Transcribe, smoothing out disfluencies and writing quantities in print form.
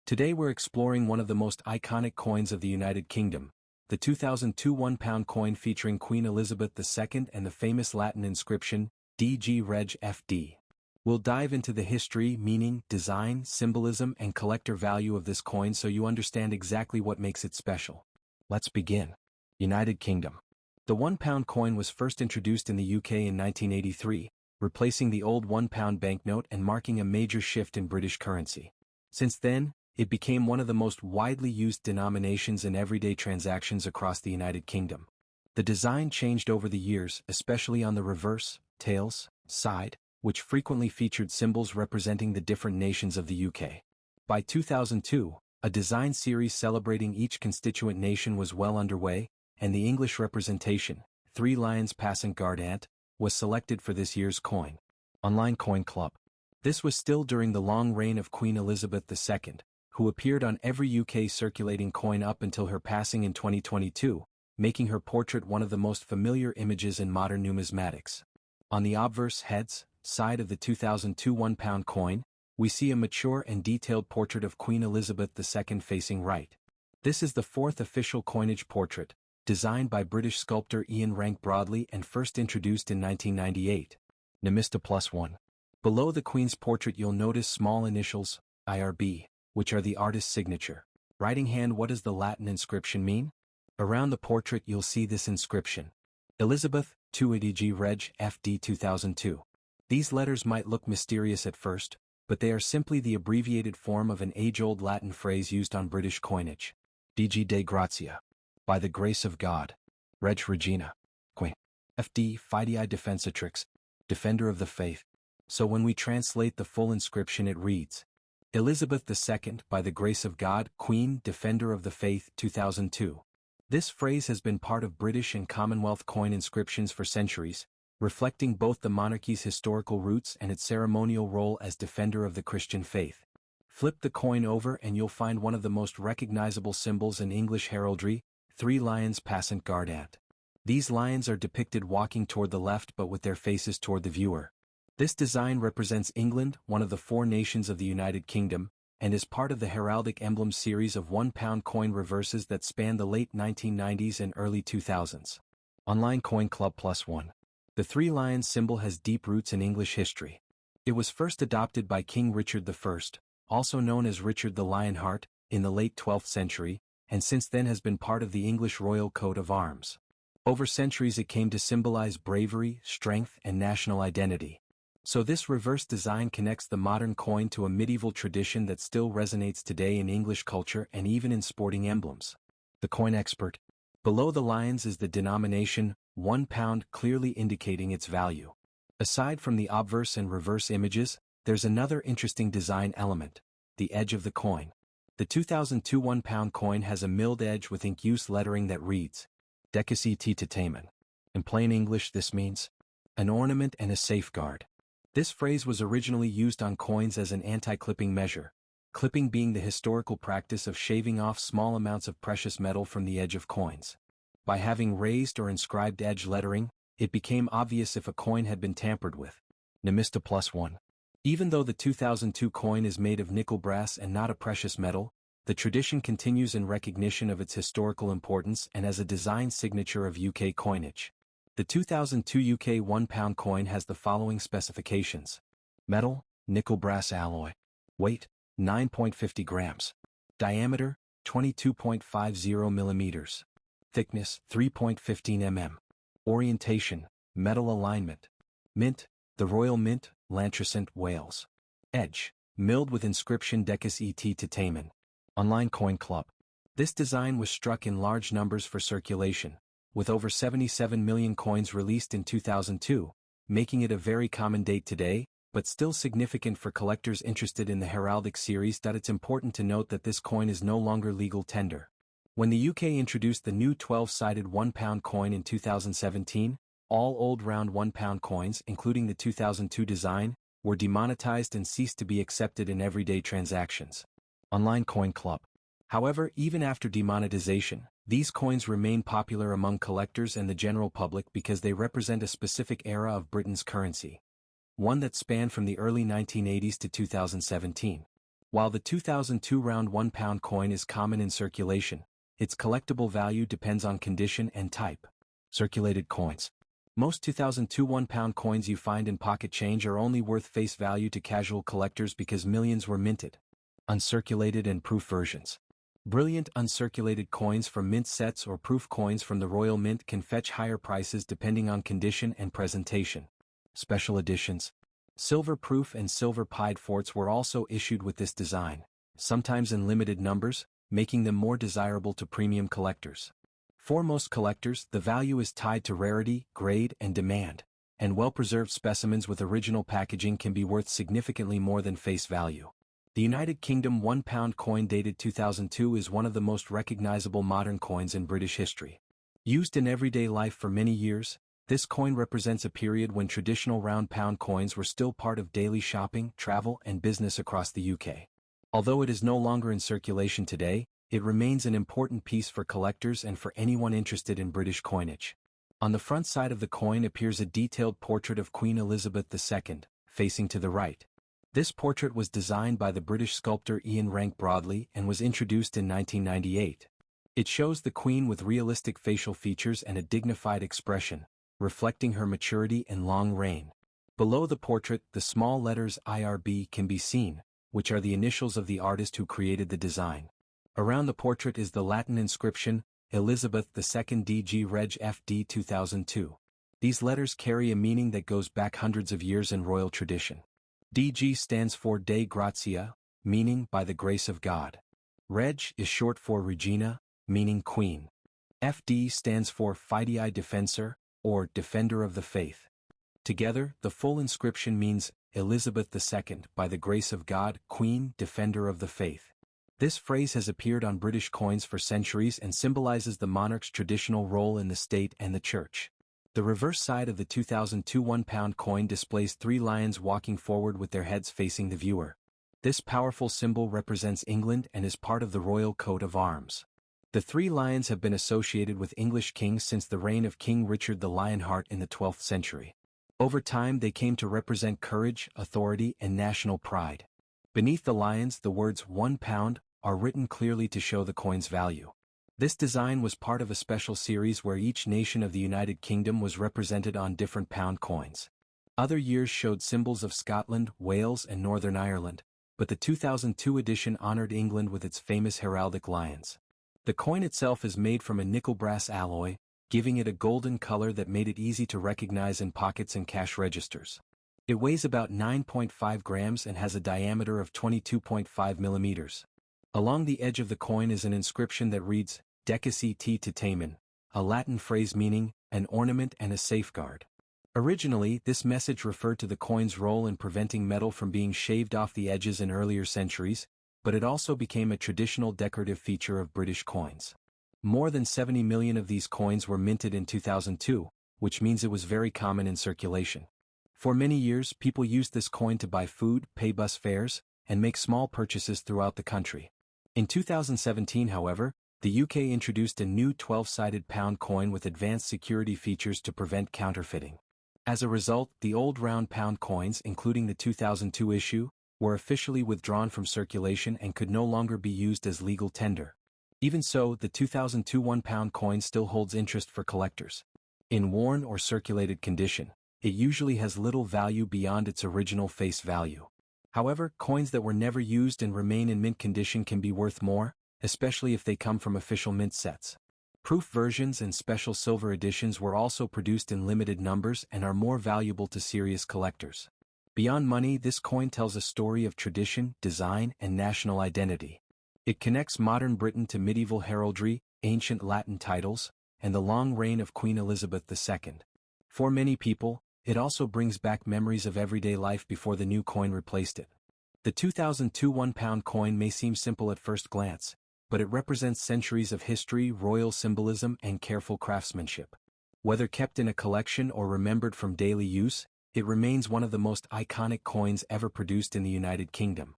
Today we're exploring one of the most iconic coins of the United Kingdom, the 2002 £1 coin featuring Queen Elizabeth II and the famous Latin inscription, DG Reg FD. We'll dive into the history, meaning, design, symbolism, and collector value of this coin so you understand exactly what makes it special. Let's begin. United Kingdom. The £1 coin was first introduced in the UK in 1983, replacing the old £1 banknote and marking a major shift in British currency. Since then, it became one of the most widely used denominations in everyday transactions across the United Kingdom. The design changed over the years, especially on the reverse, tails, side, which frequently featured symbols representing the different nations of the UK. By 2002, a design series celebrating each constituent nation was well underway, and the English representation, 3 lions passant gardant, was selected for this year's coin. Online Coin Club. This was still during the long reign of Queen Elizabeth II, who appeared on every UK circulating coin up until her passing in 2022, making her portrait one of the most familiar images in modern numismatics. On the obverse heads side of the 2002 £1 coin, we see a mature and detailed portrait of Queen Elizabeth II facing right. This is the 4th official coinage portrait, designed by British sculptor Ian Rank Broadley and first introduced in 1998. Numista +1. Below the Queen's portrait you'll notice small initials, IRB, which are the artist's signature. Writing hand. What does the Latin inscription mean? Around the portrait you'll see this inscription. Elizabeth, 2 DG Reg FD 2002. These letters might look mysterious at first, but they are simply the abbreviated form of an age-old Latin phrase used on British coinage. DG Dei Gratia. By the grace of God. Reg Regina. Queen. FD Fidei Defensatrix. Defender of the faith. So when we translate the full inscription it reads, Elizabeth II, by the grace of God, Queen, Defender of the Faith, 2002. This phrase has been part of British and Commonwealth coin inscriptions for centuries, reflecting both the monarchy's historical roots and its ceremonial role as defender of the Christian faith. Flip the coin over and you'll find one of the most recognizable symbols in English heraldry, 3 lions passant gardant. These lions are depicted walking toward the left but with their faces toward the viewer. This design represents England, one of the 4 nations of the United Kingdom, and is part of the heraldic emblem series of £1 coin reverses that span the late 1990s and early 2000s. Online Coin Club +1. The 3 lions symbol has deep roots in English history. It was first adopted by King Richard I, also known as Richard the Lionheart, in the late 12th century, and since then has been part of the English royal coat of arms. Over centuries it came to symbolize bravery, strength, and national identity. So this reverse design connects the modern coin to a medieval tradition that still resonates today in English culture and even in sporting emblems. The Coin Expert. Below the lions is the denomination, £1, clearly indicating its value. Aside from the obverse and reverse images, there's another interesting design element, the edge of the coin. The 2002 £1 coin has a milled edge with ink-use lettering that reads, Decus et Titamen. In plain English this means, an ornament and a safeguard. This phrase was originally used on coins as an anti-clipping measure, clipping being the historical practice of shaving off small amounts of precious metal from the edge of coins. By having raised or inscribed edge lettering, it became obvious if a coin had been tampered with. Numista +1. Even though the 2002 coin is made of nickel brass and not a precious metal, the tradition continues in recognition of its historical importance and as a design signature of UK coinage. The 2002 UK £1 coin has the following specifications. Metal, nickel brass alloy. Weight, 9.50 grams. Diameter, 22.50 millimeters. Thickness, 3.15 mm. Orientation, metal alignment. Mint, the Royal Mint, Llantrisant, Wales. Edge, milled with inscription Decus et Titamen. Online Coin Club. This design was struck in large numbers for circulation, with over 77 million coins released in 2002, making it a very common date today, but still significant for collectors interested in the heraldic series. It's important to note that this coin is no longer legal tender. When the UK introduced the new 12-sided £1 coin in 2017, all old round £1 coins, including the 2002 design, were demonetized and ceased to be accepted in everyday transactions. Online Coin Club. However, even after demonetization, these coins remain popular among collectors and the general public because they represent a specific era of Britain's currency, one that spanned from the early 1980s to 2017. While the 2002 round £1 coin is common in circulation, its collectible value depends on condition and type. Circulated coins. Most 2002 £1 coins you find in pocket change are only worth face value to casual collectors because millions were minted. Uncirculated and proof versions. Brilliant uncirculated coins from mint sets or proof coins from the Royal Mint can fetch higher prices depending on condition and presentation. Special editions. Silver proof and silver pied forts were also issued with this design, sometimes in limited numbers, making them more desirable to premium collectors. For most collectors, the value is tied to rarity, grade, and demand, and well-preserved specimens with original packaging can be worth significantly more than face value. The United Kingdom £1 coin dated 2002 is one of the most recognizable modern coins in British history. Used in everyday life for many years, this coin represents a period when traditional round pound coins were still part of daily shopping, travel, and business across the UK. Although it is no longer in circulation today, it remains an important piece for collectors and for anyone interested in British coinage. On the front side of the coin appears a detailed portrait of Queen Elizabeth II, facing to the right. This portrait was designed by the British sculptor Ian Rank Broadley and was introduced in 1998. It shows the Queen with realistic facial features and a dignified expression, reflecting her maturity and long reign. Below the portrait, the small letters IRB can be seen, which are the initials of the artist who created the design. Around the portrait is the Latin inscription, Elizabeth II DG Reg FD 2002. These letters carry a meaning that goes back hundreds of years in royal tradition. DG stands for Dei Gratia, meaning by the grace of God. Reg is short for Regina, meaning Queen. FD stands for Fidei Defensor, or Defender of the Faith. Together, the full inscription means Elizabeth II, by the grace of God, Queen, Defender of the Faith. This phrase has appeared on British coins for centuries and symbolizes the monarch's traditional role in the state and the church. The reverse side of the 2002 £1 coin displays 3 lions walking forward with their heads facing the viewer. This powerful symbol represents England and is part of the royal coat of arms. The 3 lions have been associated with English kings since the reign of King Richard the Lionheart in the 12th century. Over time they came to represent courage, authority, and national pride. Beneath the lions, the words £1 are written clearly to show the coin's value. This design was part of a special series where each nation of the United Kingdom was represented on different pound coins. Other years showed symbols of Scotland, Wales, and Northern Ireland, but the 2002 edition honored England with its famous heraldic lions. The coin itself is made from a nickel brass alloy, giving it a golden color that made it easy to recognize in pockets and cash registers. It weighs about 9.5 grams and has a diameter of 22.5 millimeters. Along the edge of the coin is an inscription that reads, Decusi te Tamen, a Latin phrase meaning, an ornament and a safeguard. Originally, this message referred to the coin's role in preventing metal from being shaved off the edges in earlier centuries, but it also became a traditional decorative feature of British coins. More than 70 million of these coins were minted in 2002, which means it was very common in circulation. For many years, people used this coin to buy food, pay bus fares, and make small purchases throughout the country. In 2017, however, the UK introduced a new 12-sided pound coin with advanced security features to prevent counterfeiting. As a result, the old round pound coins, including the 2002 issue, were officially withdrawn from circulation and could no longer be used as legal tender. Even so, the 2002 £1 coin still holds interest for collectors. In worn or circulated condition, it usually has little value beyond its original face value. However, coins that were never used and remain in mint condition can be worth more, especially if they come from official mint sets. Proof versions and special silver editions were also produced in limited numbers and are more valuable to serious collectors. Beyond money, this coin tells a story of tradition, design, and national identity. It connects modern Britain to medieval heraldry, ancient Latin titles, and the long reign of Queen Elizabeth II. For many people, it also brings back memories of everyday life before the new coin replaced it. The 2002 £1 coin may seem simple at first glance, but it represents centuries of history, royal symbolism, and careful craftsmanship. Whether kept in a collection or remembered from daily use, it remains one of the most iconic coins ever produced in the United Kingdom.